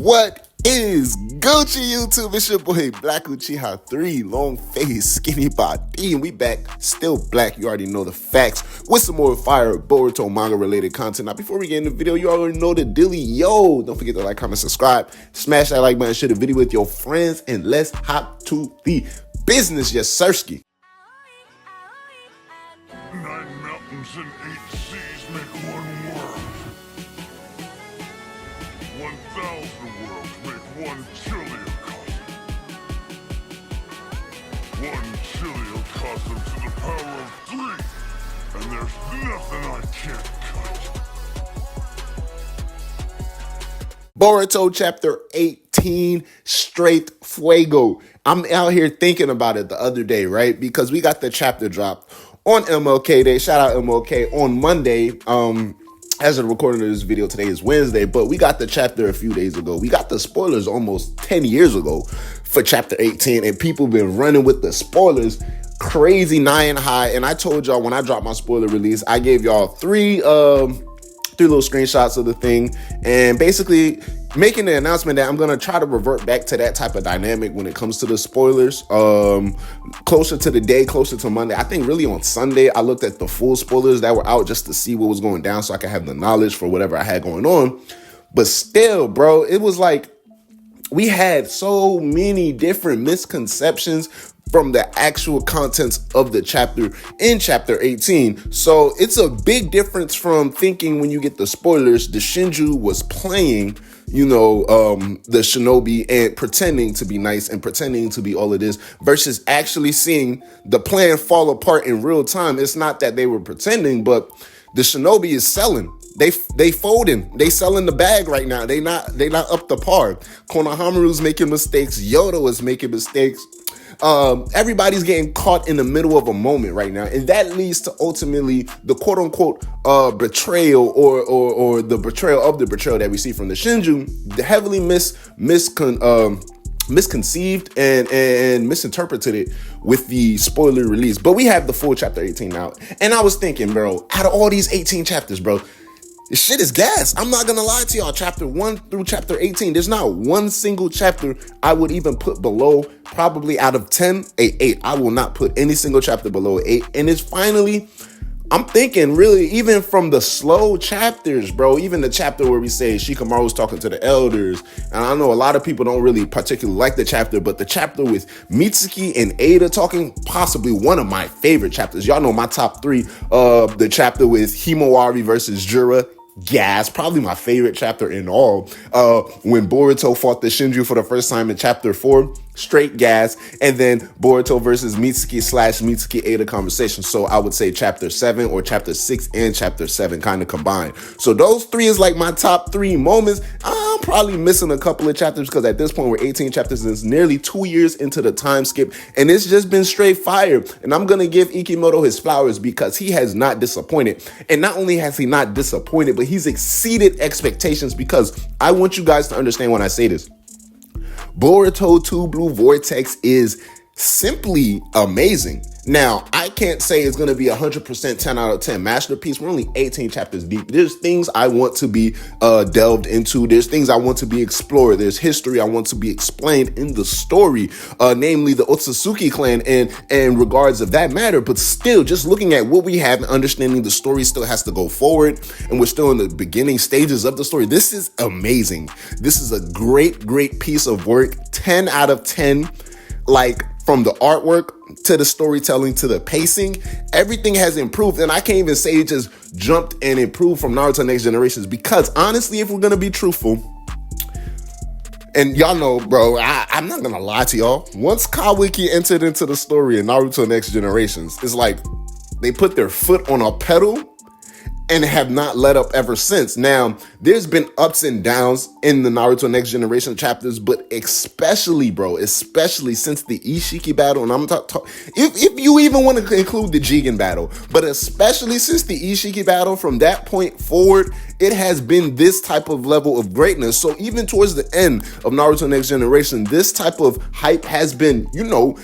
What is Gucci YouTube? It's your boy Black Uchiha 3, long face, skinny body, and we back, still black, you already know the facts, with some more fire Boruto manga related content. Now before we get in the video, you already know the dilly, yo, don't forget to like, comment, subscribe, smash that like button, share the video with your friends, and let's hop to the business, yes sirski. 9 mountains and 8 seas make one world. 1,000 worlds make one chiliocosm. 1 chiliocosm to the power of 3, and there's nothing I can't cut. Boruto chapter 18, straight fuego. I'm out here thinking about it the other day, right? Because we got the chapter drop on MLK Day. Shout out MLK on Monday. As of recording of this video, today is Wednesday, but we got the chapter a few days ago. We got the spoilers almost 10 years ago for chapter 18, and people been running with the spoilers crazy nine high. And I told y'all when I dropped my spoiler release, I gave y'all three little screenshots of the thing, and basically making the announcement that I'm going to try to revert back to that type of dynamic when it comes to the spoilers. Closer to the day, closer to Monday. I think really on Sunday, I looked at the full spoilers that were out just to see what was going down so I could have the knowledge for whatever I had going on. But still, bro, it was like we had so many different misconceptions from the actual contents of the chapter in chapter 18. So it's a big difference from thinking when you get the spoilers, the Shinju was playing, the shinobi and pretending to be nice and pretending to be all of this versus actually seeing the plan fall apart in real time. It's not that they were pretending, but the shinobi is selling. They folding. They selling the bag right now. They not up to par. Konohamaru's making mistakes. Yoda is making mistakes. Everybody's getting caught in the middle of a moment right now, and that leads to ultimately the quote unquote betrayal or the betrayal of the betrayal that we see from the Shinju, the heavily misconceived and misinterpreted it with the spoiler release. But we have the full chapter 18 now, and I was thinking, bro, out of all these 18 chapters, bro, this shit is gas. I'm not gonna lie to y'all. Chapter 1 through chapter 18, there's not one single chapter I would even put below, probably out of 10, a 8. I will not put any single chapter below 8. And it's finally, I'm thinking really, even from the slow chapters, bro, even the chapter where we say Shikamaru's talking to the elders, and I know a lot of people don't really particularly like the chapter, but the chapter with Mitsuki and Ada talking, possibly one of my favorite chapters. Y'all know my top 3, the chapter with Himawari versus Jura, gas, probably my favorite chapter in all. When Boruto fought the Shinju for the first time in chapter 4, straight gas, and then Boruto versus Mitsuki Ada conversation. So I would say chapter 7 or chapter 6 and chapter 7 kind of combined. So those 3 is like my top 3 moments. I'm probably missing a couple of chapters because at this point we're 18 chapters and it's nearly 2 years into the time skip, and it's just been straight fire. And I'm gonna give Ikimoto his flowers because he has not disappointed. And not only has he not disappointed, but he's exceeded expectations, because I want you guys to understand when I say this. Boruto 2 Blue Vortex is simply amazing. Now, I can't say it's going to be 100% 10 out of 10 masterpiece. We're only 18 chapters deep. There's things I want to be delved into. There's things I want to be explored. There's history I want to be explained in the story, namely the Otsutsuki clan and regards of that matter. But still, just looking at what we have and understanding the story still has to go forward, and we're still in the beginning stages of the story. This is amazing. This is a great piece of work. 10 out of 10, like from the artwork to the storytelling to the pacing, everything has improved. And I can't even say it just jumped and improved from Naruto Next Generations, because honestly, if we're gonna be truthful, and y'all know, bro, I'm not gonna lie to y'all, once Kawaki entered into the story in Naruto Next Generations, it's like they put their foot on a pedal and have not let up ever since. Now, there's been ups and downs in the Naruto Next Generation chapters, but especially since the Ishiki battle, and I'm talking, if you even want to include the Jigen battle, but especially since the Ishiki battle, from that point forward, it has been this type of level of greatness. So even towards the end of Naruto Next Generation, this type of hype has been,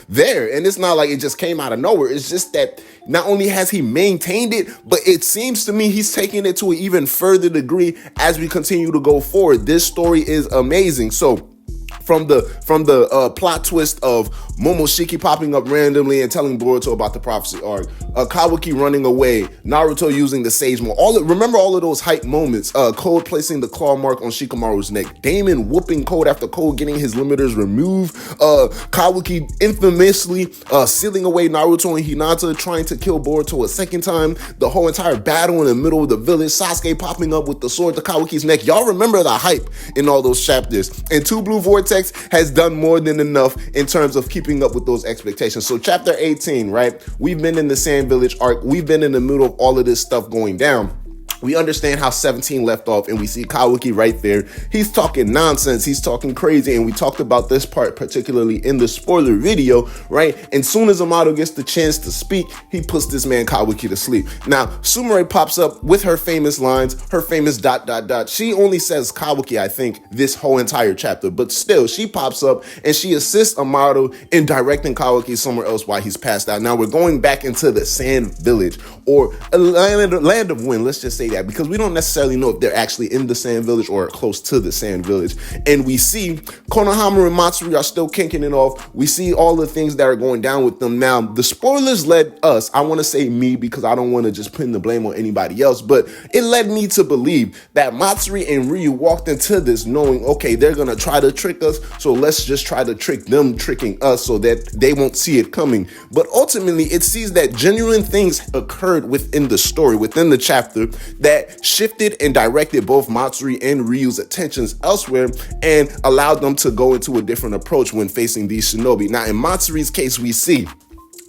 there. And it's not like it just came out of nowhere. It's just that not only has he maintained it, but it seems to me he's taking it to an even further degree as we continue to go forward. This story is amazing. So from the plot twist of Momoshiki popping up randomly and telling Boruto about the prophecy arc, Kawaki running away, Naruto using the Sage Mode, remember all of those hype moments, Code placing the claw mark on Shikamaru's neck, Damon whooping Code after Code getting his limiters removed, Kawaki infamously sealing away Naruto and Hinata, trying to kill Boruto a second time, the whole entire battle in the middle of the village, Sasuke popping up with the sword to Kawaki's neck. Y'all remember the hype in all those chapters, and Two Blue Vortex has done more than enough in terms of keeping up with those expectations. So chapter 18, right? We've been in the Sand Village arc. We've been in the middle of all of this stuff going down. We understand how 17 left off, and we see Kawaki right there. He's talking nonsense. He's talking crazy, and we talked about this part particularly in the spoiler video, right? And soon as Amado gets the chance to speak, he puts this man Kawaki to sleep. Now, Sumire pops up with her famous lines, her famous ... She only says Kawaki, I think, this whole entire chapter, but still, she pops up, and she assists Amado in directing Kawaki somewhere else while he's passed out. Now, we're going back into the Sand Village, or a land of wind, let's just say that, because we don't necessarily know if they're actually in the Sand Village or close to the Sand Village. And we see Konohamaru and Matsuri are still kinking it off. We see all the things that are going down with them. Now, the spoilers led us, I want to say me because I don't want to just pin the blame on anybody else, but it led me to believe that Matsuri and Reveiw walked into this knowing, okay, they're going to try to trick us, so let's just try to trick them tricking us so that they won't see it coming. But ultimately, it sees that genuine things occurred within the story, within the chapter, that shifted and directed both Matsuri and Ryu's attentions elsewhere and allowed them to go into a different approach when facing these shinobi. Now, in Matsuri's case, we see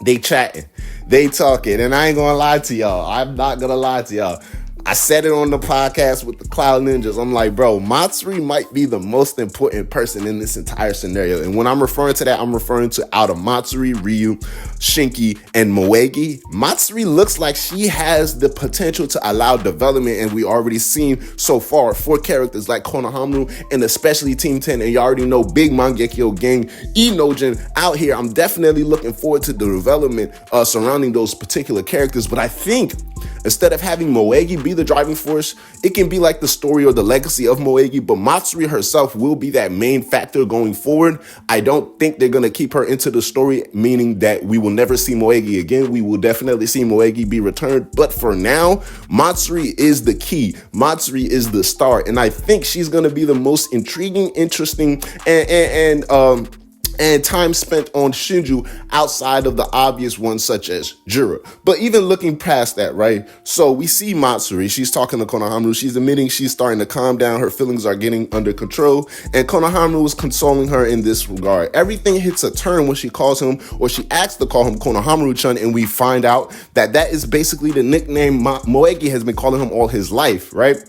they chatting, they talking, and I ain't gonna lie to y'all. I'm not gonna lie to y'all. I said it on the podcast with the Cloud Ninjas. I'm like, bro, Matsuri might be the most important person in this entire scenario. And when I'm referring to that, I'm referring to out of Matsuri, Reveiw, Shinki, and Moegi. Matsuri looks like she has the potential to allow development, and we already seen so far for characters like Konohamaru and especially Team 10. And you already know Big Mangekyo Gang, Inojin out here. I'm definitely looking forward to the development surrounding those particular characters. But I think instead of having Moegi be the driving force, it can be like the story or the legacy of Moegi, but Matsuri herself will be that main factor going forward. I don't think they're going to keep her into the story, meaning that we will never see Moegi again. We will definitely see Moegi be returned, but for now, Matsuri is the key. Matsuri is the star, and I think she's going to be the most intriguing, interesting, and time spent on Shinju outside of the obvious ones such as Jura. But even looking past that, right? So we see Matsuri, she's talking to Konohamaru, she's admitting she's starting to calm down, her feelings are getting under control, and Konohamaru is consoling her in this regard. Everything hits a turn when she calls him, or she asks to call him Konohamaru-chan, and we find out that that is basically the nickname Moegi has been calling him all his life, right?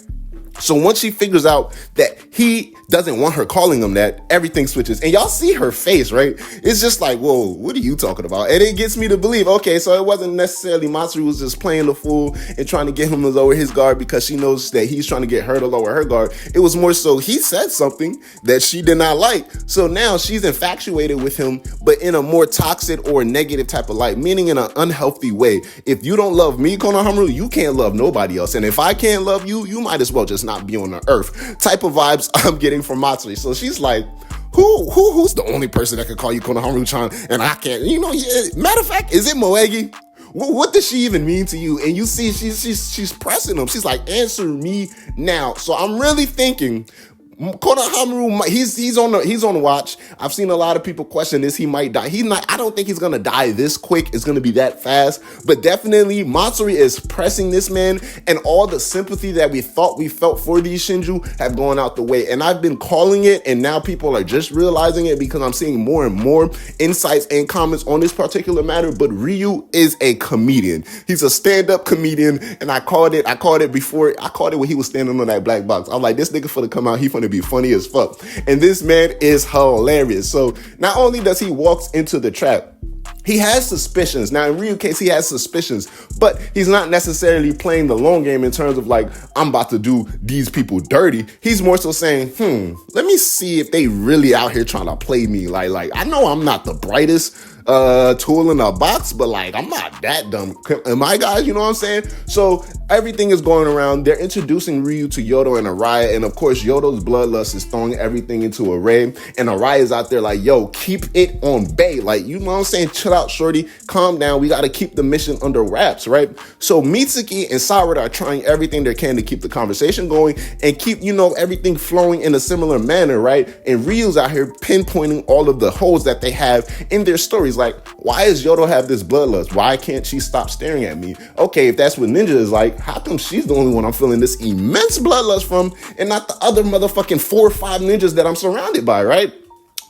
So once she figures out that he doesn't want her calling him that, everything switches. And y'all see her face, right? It's just like, whoa, what are you talking about? And it gets me to believe, okay, so it wasn't necessarily Matsuri was just playing the fool and trying to get him to lower his guard because she knows that he's trying to get her to lower her guard. It was more so he said something that she did not like. So now she's infatuated with him, but in a more toxic or negative type of light, meaning in an unhealthy way. If you don't love me, Konohamaru, you can't love nobody else. And if I can't love you, you might as well just not be on the earth type of vibes I'm getting from Matsuri. So she's like, who's the only person that can call you Konohamaru-chan and I can't, matter of fact, is it Moegi? What does she even mean to you? And you see she's pressing him. She's like, answer me now. So I'm really thinking Konohamaru, he's on the watch. I've seen a lot of people question this. He might die. I don't think he's gonna die this quick. It's gonna be that fast. But definitely Matsuri is pressing this man, and all the sympathy that we thought we felt for these Shinju have gone out the way. And I've been calling it, and now people are just realizing it because I'm seeing more and more insights and comments on this particular matter. But Reveiw is a comedian. He's a stand-up comedian, and I called it when he was standing on that black box. I'm like, this nigga finna come out, he finna be funny as fuck. And this man is hilarious. So not only does he walks into the trap, he has suspicions. Now, in Ryu's case, he has suspicions, but he's not necessarily playing the long game in terms of like, I'm about to do these people dirty. He's more so saying, let me see if they really out here trying to play me. Like I know I'm not the brightest tool in the box, but like, I'm not that dumb. Am I, guys? You know what I'm saying? So everything is going around. They're introducing Reveiw to Yodo and Araya, and of course, Yodo's bloodlust is throwing everything into array, and Araya's out there like, yo, keep it on bay. Like, you know what I'm saying? Chill out, shorty. Calm down. We got to keep the mission under wraps, right? So Mitsuki and Sarada are trying everything they can to keep the conversation going and keep, everything flowing in a similar manner, right? And Ryu's out here pinpointing all of the holes that they have in their stories. Like, why does Yodo have this bloodlust? Why can't she stop staring at me? Okay, if that's what Ninja is like, how come she's the only one I'm feeling this immense bloodlust from and not the other motherfucking 4 or 5 ninjas that I'm surrounded by, right?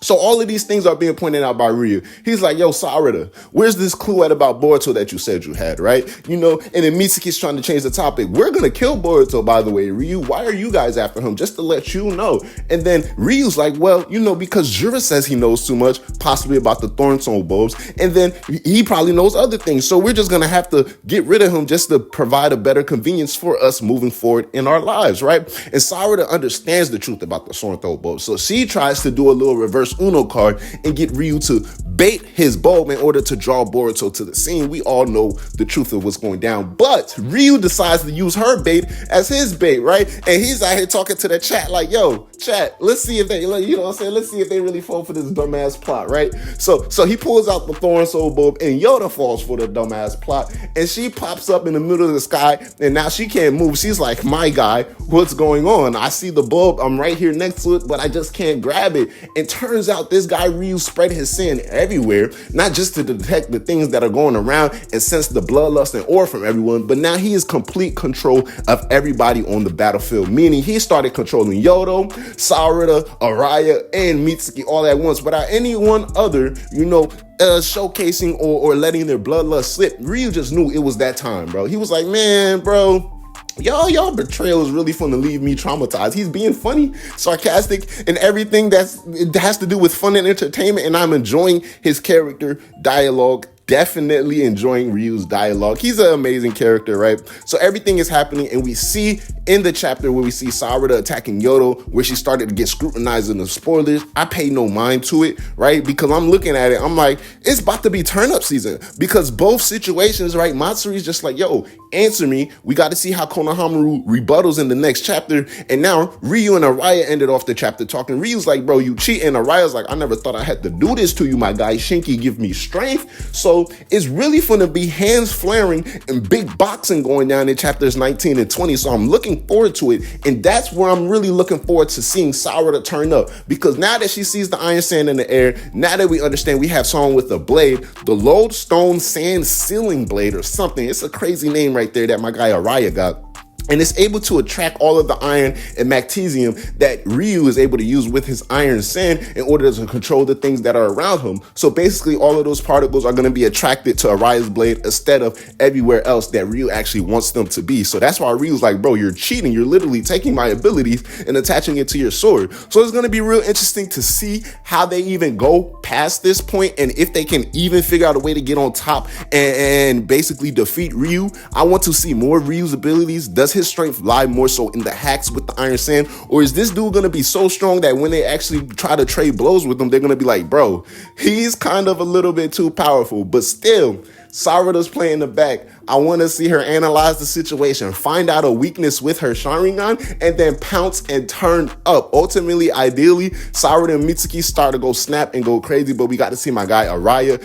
So all of these things are being pointed out by Reveiw. He's like, yo, Sarada, where's this clue at about Boruto that you said you had, right? And then Mitsuki's trying to change the topic. We're going to kill Boruto, by the way. Reveiw, why are you guys after him? Just to let you know. And then Ryu's like, well, because Jura says he knows too much, possibly about the Thornstone bulbs. And then he probably knows other things. So we're just going to have to get rid of him just to provide a better convenience for us moving forward in our lives, right? And Sarada understands the truth about the Thornstone bulbs. So she tries to do a little reverse Uno card and get Reveiw to bait his bulb in order to draw Boruto to the scene. We all know the truth of what's going down, but Reveiw decides to use her bait as his bait, right? And he's out here talking to the chat like, yo, chat, let's see if they, let's see if they really fall for this dumbass plot, right? So he pulls out the Thorn Soul bulb and Yoda falls for the dumbass plot, and she pops up in the middle of the sky, and now she can't move. She's like, my guy, what's going on? I see the bulb, I'm right here next to it, but I just can't grab it. And turns out this guy Reveiw spread his sin everywhere, not just to detect the things that are going around and sense the bloodlust and aura from everyone, but now he is complete control of everybody on the battlefield, meaning he started controlling Yodo, Sarada, Araya, and Mitsuki all at once without anyone other, showcasing or letting their bloodlust slip. Reveiw just knew it was that time, bro. He was like, man, bro, y'all betrayal is really fun to leave me traumatized. He's being funny, sarcastic, and everything it has to do with fun and entertainment, and I'm enjoying his character dialogue. Definitely enjoying Ryu's dialogue. He's an amazing character, right? So everything is happening, and we see in the chapter where we see Sarada attacking Yodo, where she started to get scrutinized in the spoilers. I pay no mind to it, right? Because I'm looking at it, I'm like, it's about to be turn-up season. Because both situations, right? Matsuri's just like, yo, answer me. We got to see how Konohamaru rebuttals in the next chapter. And now Reveiw and Araya ended off the chapter talking. Ryu's like, bro, you cheat. And Araya's like, I never thought I had to do this to you, my guy. Shinki give me strength. So it's really going to be hands flaring and big boxing going down in chapters 19 and 20. So I'm looking forward to it. And that's where I'm really looking forward to seeing Sarada turn up. Because now that she sees the iron sand in the air, now that we understand we have someone with a blade, the lodestone sand sealing blade or something. It's a crazy name right there that my guy Araya got. And it's able to attract all of the iron and magnesium that Reveiw is able to use with his iron sand in order to control the things that are around him. So basically, all of those particles are going to be attracted to Araya's blade instead of everywhere else that Reveiw actually wants them to be. So that's why Ryu's like, bro, you're cheating. You're literally taking my abilities and attaching it to your sword. So it's going to be real interesting to see how they even go past this point and if they can even figure out a way to get on top and basically defeat Reveiw. I want to see more Ryu's abilities. Does his strength lie more so in the hacks with the iron sand, or is this dude gonna be so strong that when they actually try to trade blows with him, they're gonna be like, bro, he's kind of a little bit too powerful? But still, Sarada's playing the back. I want to see her analyze the situation, find out a weakness with her Sharingan, and then pounce and turn up. Ultimately, ideally, Sarada and Mitsuki start to go snap and go crazy, but we got to see my guy Araya,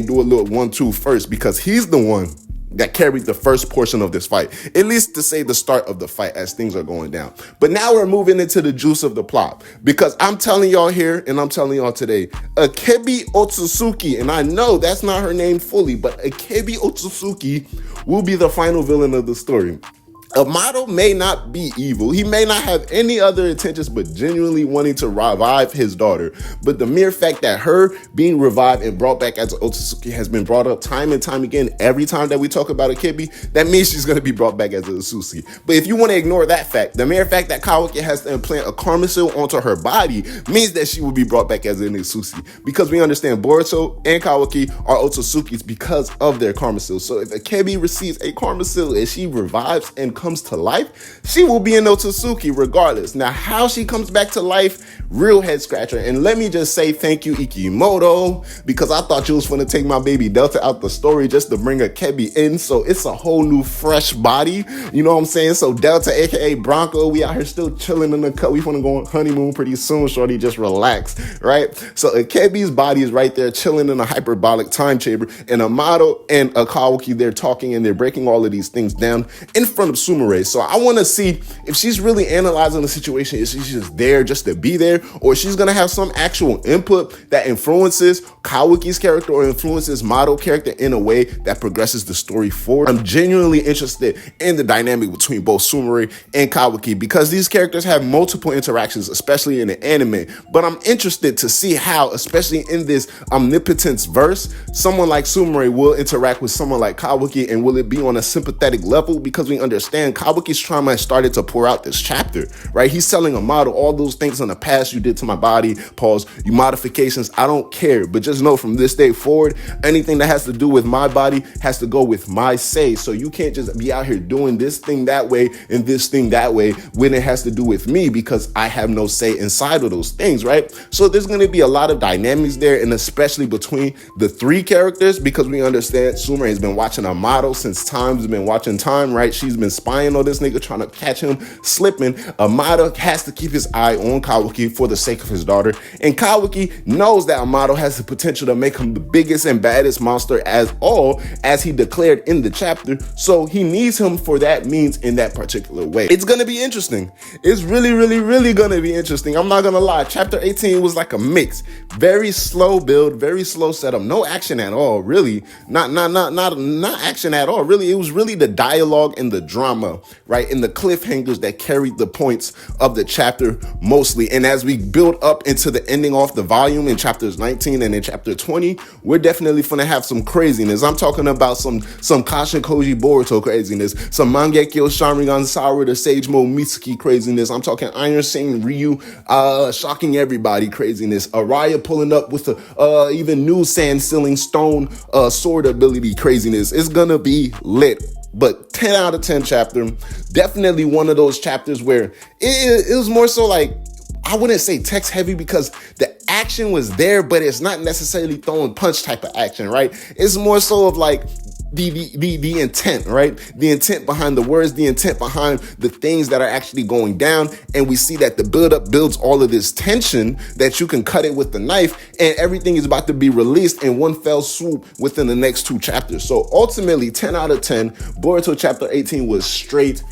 do a little 1-2 first, because he's the one that carried the first portion of this fight, at least to say the start of the fight as things are going down. But now we're moving into the juice of the plot, because I'm telling y'all here and I'm telling y'all today, Akebi Otsutsuki, and I know that's not her name fully, but Akebi Otsutsuki will be the final villain of the story. Amado may not be evil. He may not have any other intentions but genuinely wanting to revive his daughter. But the mere fact that her being revived and brought back as Otsutsuki has been brought up time and time again, every time that we talk about Akebi, that means she's going to be brought back as a Otsutsuki. But if you want to ignore that fact, the mere fact that Kawaki has to implant a karma seal onto her body means that she will be brought back as an Otsutsuki. Because we understand Boruto and Kawaki are Otsutsukis because of their karma seal. So if Akebi receives a karma seal and she revives and comes to life, she will be an Otsutsuki regardless. Now, how she comes back to life, real head scratcher. And let me just say thank you, Ikimoto, because I thought you was going to take my baby Delta out the story just to bring Akebi in. So it's a whole new fresh body. You know what I'm saying? So Delta, aka Bronco, we out here still chilling in the cut. We want to go on honeymoon pretty soon, shorty. Just relax, right? So Akebi's body is right there chilling in a hyperbolic time chamber. And Amado and Kawaki, they're talking and they're breaking all of these things down in front of Sumire. So I want to see if she's really analyzing the situation. Is she just there just to be there? Or she's going to have some actual input that influences Kawaki's character or influences Amado character in a way that progresses the story forward. I'm genuinely interested in the dynamic between both Sumire and Kawaki because these characters have multiple interactions, especially in the anime. But I'm interested to see how, especially in this omnipotence verse, someone like Sumire will interact with someone like Kawaki, and will it be on a sympathetic level? Because we understand Kawaki's trauma has started to pour out this chapter, right? He's telling Amado all those things in the past you did to my body, pause, you modifications, I don't care, but just know from this day forward, anything that has to do with my body has to go with my say. So you can't just be out here doing this thing that way and this thing that way when it has to do with me, because I have no say inside of those things, right? So there's going to be a lot of dynamics there, and especially between the three characters, because we understand Sumire has been watching Amado since Time's been watching Time, right? She's been spying on this nigga, trying to catch him slipping. Amado has to keep his eye on Kawaki for the sake of his daughter, and Kawaki knows that Amado has the potential to make him the biggest and baddest monster as he declared in the chapter, so he needs him for that means in that particular way. It's gonna be interesting. It's really gonna be interesting. I'm not gonna lie. Chapter 18 was like a mix. Very slow build, very slow setup, no action at all, really. Not action at all, really. It was really the dialogue and the drama, right? And the cliffhangers that carried the points of the chapter mostly. And as we build up into the ending off the volume in chapters 19 and in chapter 20, we're definitely gonna have some craziness. I'm talking about some Kashin Koji Boruto craziness, some Mangekyo Sharingan Sakura Sage Mode Mitsuki craziness. I'm talking Iron Saint Ryu shocking everybody craziness. Araya pulling up with a even new sand sealing stone sword ability craziness. It's gonna be lit. But 10 out of 10 chapter, definitely one of those chapters where it was more so like, I wouldn't say text heavy because the action was there, but it's not necessarily throwing punch type of action, right? It's more so of like the intent, right? The intent behind the words, the intent behind the things that are actually going down. And we see that the buildup builds all of this tension that you can cut it with the knife, and everything is about to be released in one fell swoop within the next two chapters. So ultimately, 10 out of 10, Boruto chapter 18 was straight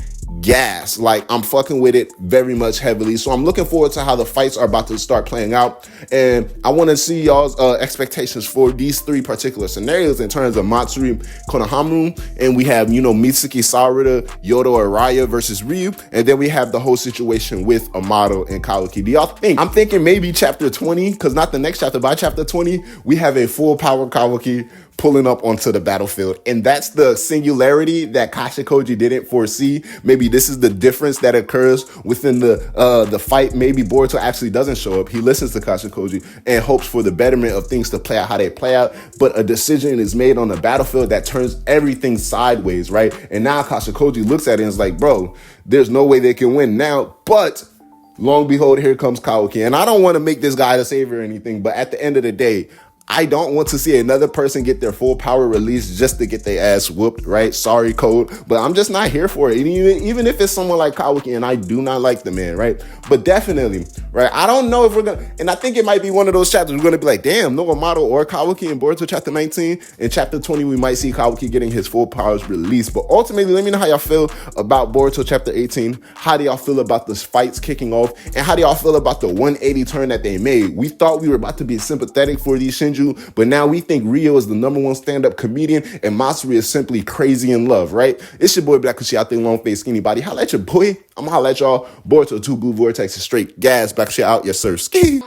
gas. Like, I'm fucking with it very much heavily. So I'm looking forward to how the fights are about to start playing out. And I want to see y'all's expectations for these three particular scenarios in terms of Matsuri, Konohamaru, and we have, Mitsuki Sarada, Yodo Araya versus Reveiw. And then we have the whole situation with Amado and Kawaki. Do y'all think? I'm thinking maybe chapter 20, because not the next chapter, by chapter 20, we have a full power Kawaki pulling up onto the battlefield. And that's the singularity that Kashikoji didn't foresee. Maybe this is the difference that occurs within the fight. Maybe Boruto actually doesn't show up. He listens to Kashikoji and hopes for the betterment of things to play out how they play out. But a decision is made on the battlefield that turns everything sideways, right? And now Kashikoji looks at it and is like, bro, there's no way they can win now. But long behold, here comes Kawaki. And I don't want to make this guy the savior or anything, but at the end of the day, I don't want to see another person get their full power released just to get their ass whooped, right? Sorry, Code, but I'm just not here for it. Even if it's someone like Kawaki, and I do not like the man, right? But definitely, right? I don't know if we're going to, and I think it might be one of those chapters we're going to be like, damn, no Amado or Kawaki in Boruto chapter 19. In chapter 20, we might see Kawaki getting his full powers released. But ultimately, let me know how y'all feel about Boruto chapter 18. How do y'all feel about the fights kicking off? And how do y'all feel about the 180 turn that they made? We thought we were about to be sympathetic for these Shinju, but now we think Reveiw is the #1 stand-up comedian and Matsuri is simply crazy in love, right? It's your boy Black Kushi out there, long face, skinny body. Holla at your boy. I'm gonna holla at y'all. Boruto 2 Blue Vortex is straight gas. Black Kushi out. Yes, sir. Ski.